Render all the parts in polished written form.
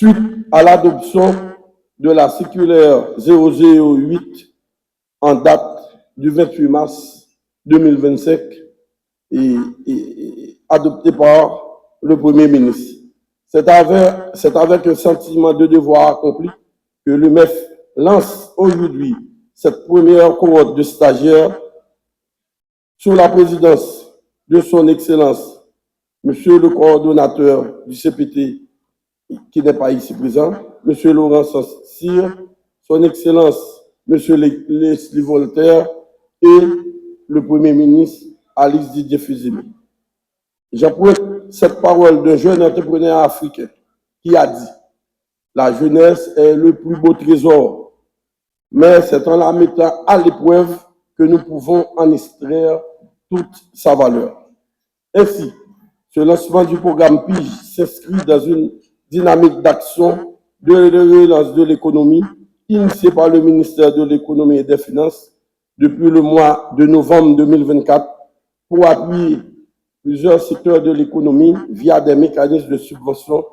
suite à l'adoption de la circulaire 008 en date du 28 mars 2025 et adoptée par le Premier ministre. C'est avec un sentiment de devoir accompli que le MEF lance aujourd'hui cette première cohorte de stagiaires sous la présidence de son Excellence, Monsieur le coordonnateur du CPT, qui n'est pas ici présent, Monsieur Laurent Saint-Cyr, son Excellence, Monsieur Leslie Voltaire et le Premier ministre, Alice Didier Fusimi. J'apprends cette parole d'un jeune entrepreneur africain qui a dit « La jeunesse est le plus beau trésor, mais c'est en la mettant à l'épreuve que nous pouvons en extraire toute sa valeur. » Ainsi, ce lancement du programme PIGE s'inscrit dans une dynamique d'action de relance de l'économie initiée par le ministère de l'Économie et des Finances depuis le mois de novembre 2024 pour appuyer plusieurs secteurs de l'économie via des mécanismes de subvention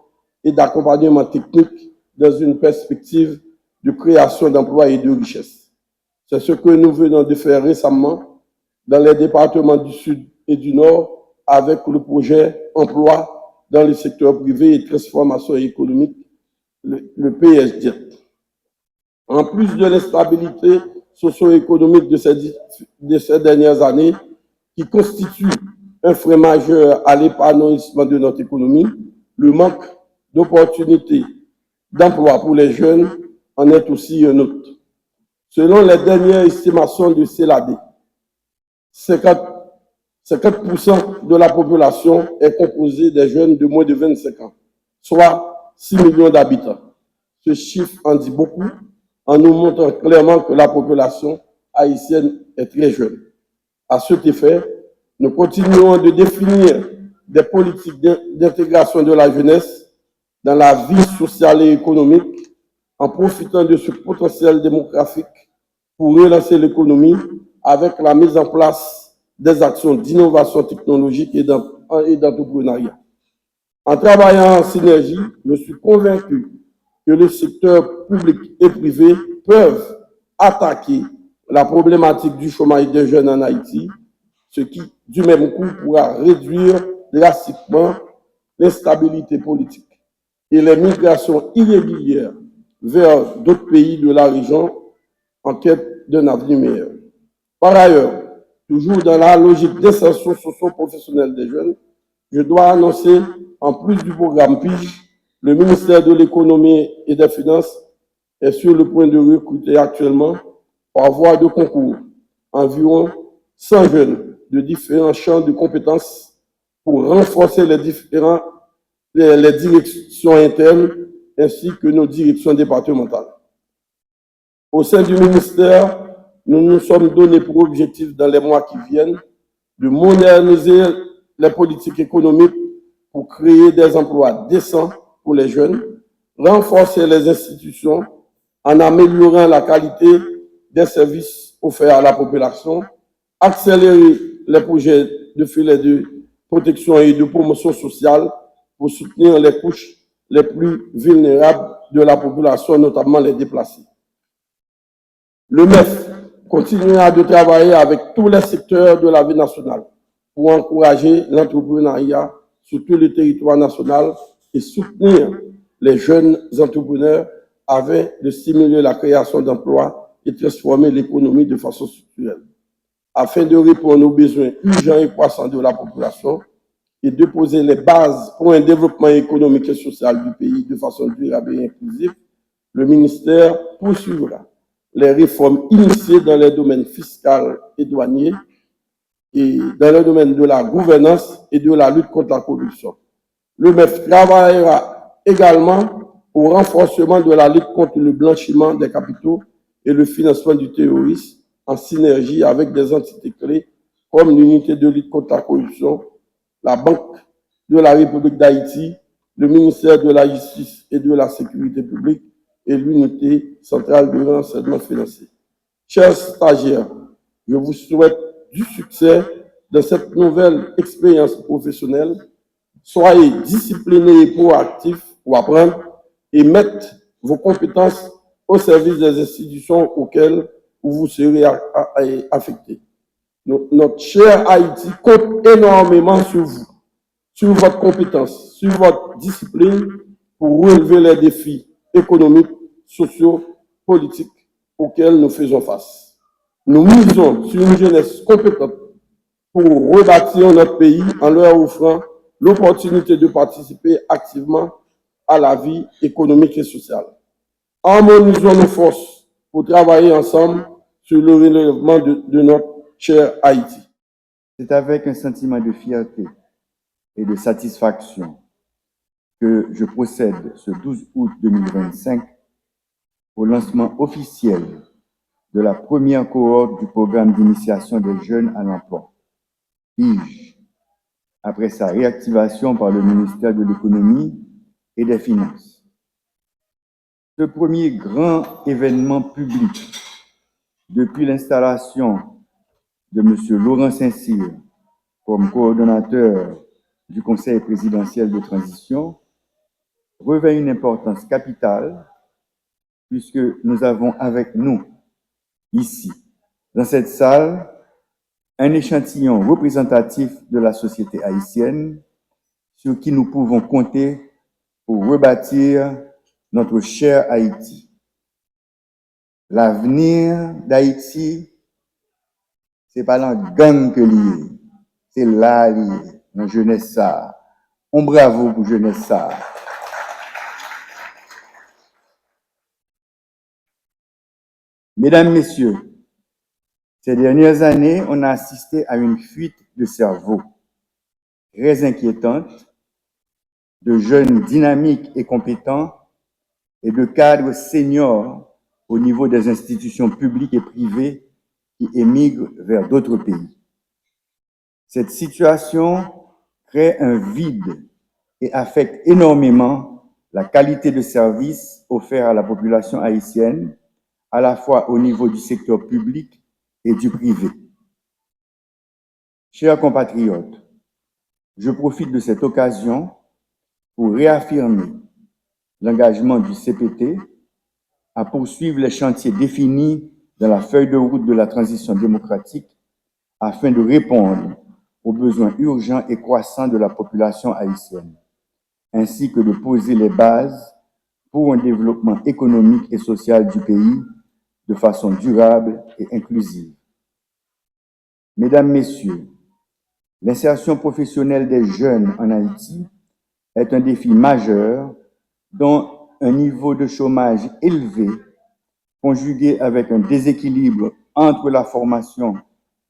et d'accompagnement technique dans une perspective de création d'emplois et de richesses. C'est ce que nous venons de faire récemment dans les départements du Sud et du Nord avec le projet Emploi dans le secteur privé et transformation économique, le PSDIET. En plus de l'instabilité socio-économique de ces dernières années, qui constitue un frein majeur à l'épanouissement de notre économie, le manque d'opportunités d'emploi pour les jeunes en est aussi un autre. Selon les dernières estimations de CELAD, 50% de la population est composée des jeunes de moins de 25 ans, soit 6 millions d'habitants. Ce chiffre en dit beaucoup en nous montrant clairement que la population haïtienne est très jeune. À cet effet, nous continuons de définir des politiques d'intégration de la jeunesse dans la vie sociale et économique en profitant de ce potentiel démographique pour relancer l'économie avec la mise en place des actions d'innovation technologique et d'entrepreneuriat. En travaillant en synergie, je suis convaincu que le secteur public et privé peuvent attaquer la problématique du chômage des jeunes en Haïti, ce qui, du même coup, pourra réduire drastiquement l'instabilité politique et les migrations irrégulières vers d'autres pays de la région en quête d'un avenir meilleur. Par ailleurs, toujours dans la logique d'insertion socio-professionnelle des jeunes, je dois annoncer, en plus du programme PIGE, le ministère de l'Économie et des Finances est sur le point de recruter actuellement, par voie de concours, environ 100 jeunes de différents champs de compétences pour renforcer les directions internes ainsi que nos directions départementales. Au sein du ministère, nous nous sommes donnés pour objectif dans les mois qui viennent de moderniser les politiques économiques pour créer des emplois décents pour les jeunes, renforcer les institutions en améliorant la qualité des services offerts à la population, accélérer les projets de filets de protection et de promotion sociale pour soutenir les couches les plus vulnérables de la population, notamment les déplacés. Le MEF continuera de travailler avec tous les secteurs de la vie nationale pour encourager l'entrepreneuriat sur tout le territoire national et soutenir les jeunes entrepreneurs afin de stimuler la création d'emplois et transformer l'économie de façon structurelle, afin de répondre aux besoins urgents et croissants de la population et de poser les bases pour un développement économique et social du pays de façon durable et inclusive. Le ministère poursuivra les réformes initiées dans les domaines fiscal et douanier et dans le domaine de la gouvernance et de la lutte contre la corruption. Le MEF travaillera également au renforcement de la lutte contre le blanchiment des capitaux et le financement du terrorisme en synergie avec des entités clés comme l'unité de lutte contre la corruption, la Banque de la République d'Haïti, le ministère de la Justice et de la Sécurité publique et l'unité centrale de renseignement financier. Chers stagiaires, je vous souhaite du succès dans cette nouvelle expérience professionnelle. Soyez disciplinés et proactifs pour apprendre. et mettre vos compétences au service des institutions auxquelles vous serez affectés. Notre cher Haïti compte énormément sur vous, sur votre compétence, sur votre discipline pour relever les défis économiques, sociaux, politiques auxquels nous faisons face. Nous misons sur une jeunesse compétente pour rebâtir notre pays en leur offrant l'opportunité de participer activement à la vie économique et sociale. Harmonisons nos forces pour travailler ensemble sur le relèvement de notre cher Haïti. C'est avec un sentiment de fierté et de satisfaction que je procède ce 12 août 2025 au lancement officiel de la première cohorte du programme d'initiation des jeunes à l'emploi, PIGE, après sa réactivation par le ministère de l'Économie et des Finances. Ce premier grand événement public depuis l'installation de M. Laurent Saint-Cyr comme coordonnateur du Conseil présidentiel de transition revêt une importance capitale puisque nous avons avec nous, ici, dans cette salle, un échantillon représentatif de la société haïtienne sur qui nous pouvons compter pour rebâtir notre cher Haïti. L'avenir d'Haïti, c'est pas dans le gang que lié, c'est là lié, dans jeunesse ça. On bravo pour jeunesse ça. Mesdames, Messieurs, ces dernières années, on a assisté à une fuite de cerveau très inquiétante, de jeunes dynamiques et compétents et de cadres seniors au niveau des institutions publiques et privées qui émigrent vers d'autres pays. Cette situation crée un vide et affecte énormément la qualité de service offert à la population haïtienne, à la fois au niveau du secteur public et du privé. Chers compatriotes, je profite de cette occasion pour réaffirmer l'engagement du CPT à poursuivre les chantiers définis dans la feuille de route de la transition démocratique afin de répondre aux besoins urgents et croissants de la population haïtienne, ainsi que de poser les bases pour un développement économique et social du pays de façon durable et inclusive. Mesdames, Messieurs, l'insertion professionnelle des jeunes en Haïti est un défi majeur dont un niveau de chômage élevé, conjugué avec un déséquilibre entre la formation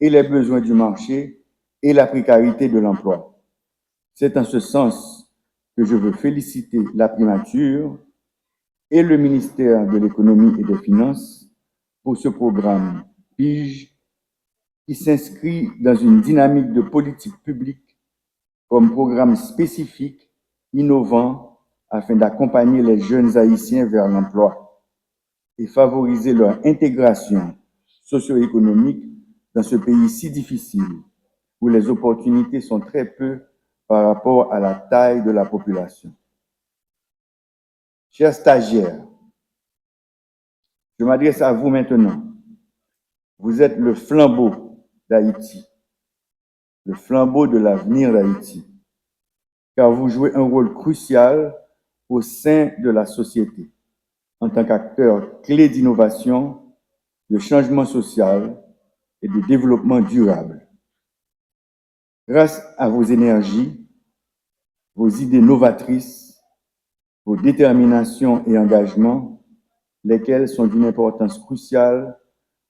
et les besoins du marché et la précarité de l'emploi. C'est en ce sens que je veux féliciter la primature et le ministère de l'Économie et des Finances pour ce programme PIGE qui s'inscrit dans une dynamique de politique publique comme programme spécifique, innovant, afin d'accompagner les jeunes haïtiens vers l'emploi et favoriser leur intégration socio-économique dans ce pays si difficile, où les opportunités sont très peu par rapport à la taille de la population. Chers stagiaires, je m'adresse à vous maintenant. Vous êtes le flambeau d'Haïti, le flambeau de l'avenir d'Haïti, car vous jouez un rôle crucial au sein de la société en tant qu'acteur clé d'innovation, de changement social et de développement durable. Grâce à vos énergies, vos idées novatrices, vos déterminations et engagements, lesquels sont d'une importance cruciale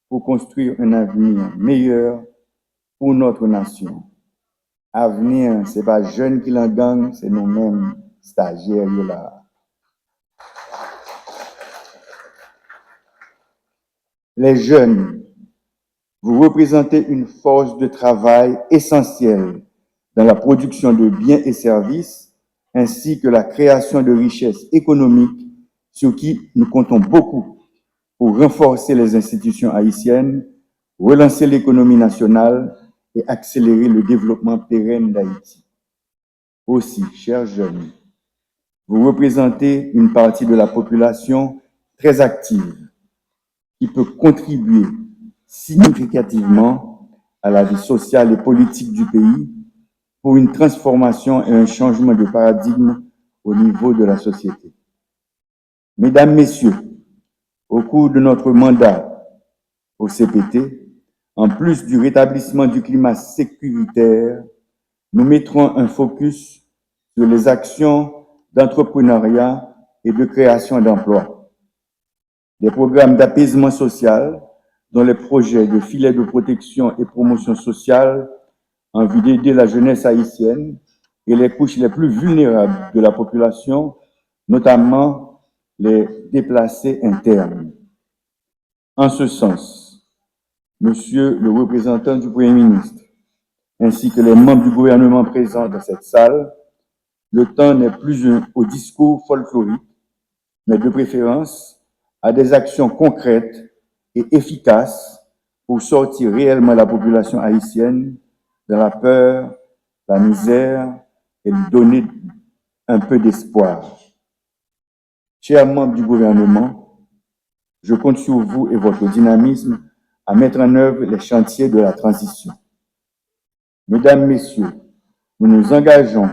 pour construire un avenir meilleur pour notre nation. Avenir, ce n'est pas jeunes qui l'en gagnent, c'est nous-mêmes, stagiaires là. Les jeunes, vous représentez une force de travail essentielle dans la production de biens et services, ainsi que la création de richesses économiques sur qui nous comptons beaucoup pour renforcer les institutions haïtiennes, relancer l'économie nationale et accélérer le développement pérenne d'Haïti. Aussi, chers jeunes, Vous représentez une partie de la population très active qui peut contribuer significativement à la vie sociale et politique du pays pour une transformation et un changement de paradigme au niveau de la société. Mesdames, Messieurs, au cours de notre mandat au CPT, en plus du rétablissement du climat sécuritaire, nous mettrons un focus sur les actions d'entrepreneuriat et de création d'emplois. Des programmes d'apaisement social, dont les projets de filets de protection et promotion sociale en vue d'aider la jeunesse haïtienne et les couches les plus vulnérables de la population, notamment les déplacés internes. En ce sens, Monsieur le représentant du Premier ministre, ainsi que les membres du gouvernement présents dans cette salle, le temps n'est plus au discours folklorique, mais de préférence à des actions concrètes et efficaces pour sortir réellement la population haïtienne de la peur, la misère et lui donner un peu d'espoir. Chers membres du gouvernement, je compte sur vous et votre dynamisme à mettre en œuvre les chantiers de la transition. Mesdames, Messieurs, nous nous engageons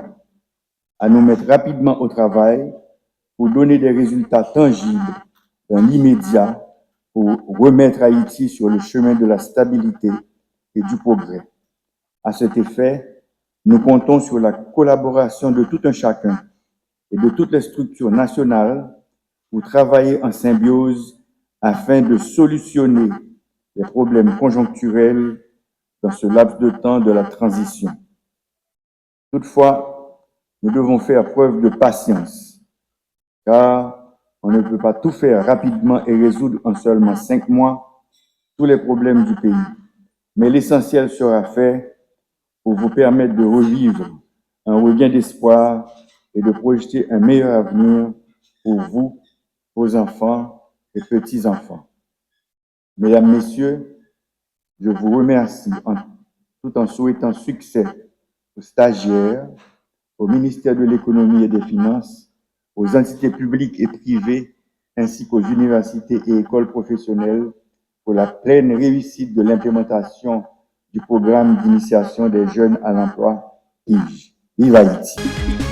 à nous mettre rapidement au travail pour donner des résultats tangibles dans l'immédiat pour remettre Haïti sur le chemin de la stabilité et du progrès. À cet effet, nous comptons sur la collaboration de tout un chacun et de toutes les structures nationales pour travailler en symbiose afin de solutionner les problèmes conjoncturels dans ce laps de temps de la transition. Toutefois, nous devons faire preuve de patience, car on ne peut pas tout faire rapidement et résoudre en seulement 5 mois tous les problèmes du pays. Mais l'essentiel sera fait pour vous permettre de revivre un regain d'espoir et de projeter un meilleur avenir pour vous, vos enfants et petits-enfants. Mesdames, Messieurs, je vous remercie tout en souhaitant succès aux stagiaires, au ministère de l'Économie et des Finances, aux entités publiques et privées, ainsi qu'aux universités et écoles professionnelles pour la pleine réussite de l'implémentation du programme d'initiation des jeunes à l'emploi PIJ. Vive Haïti!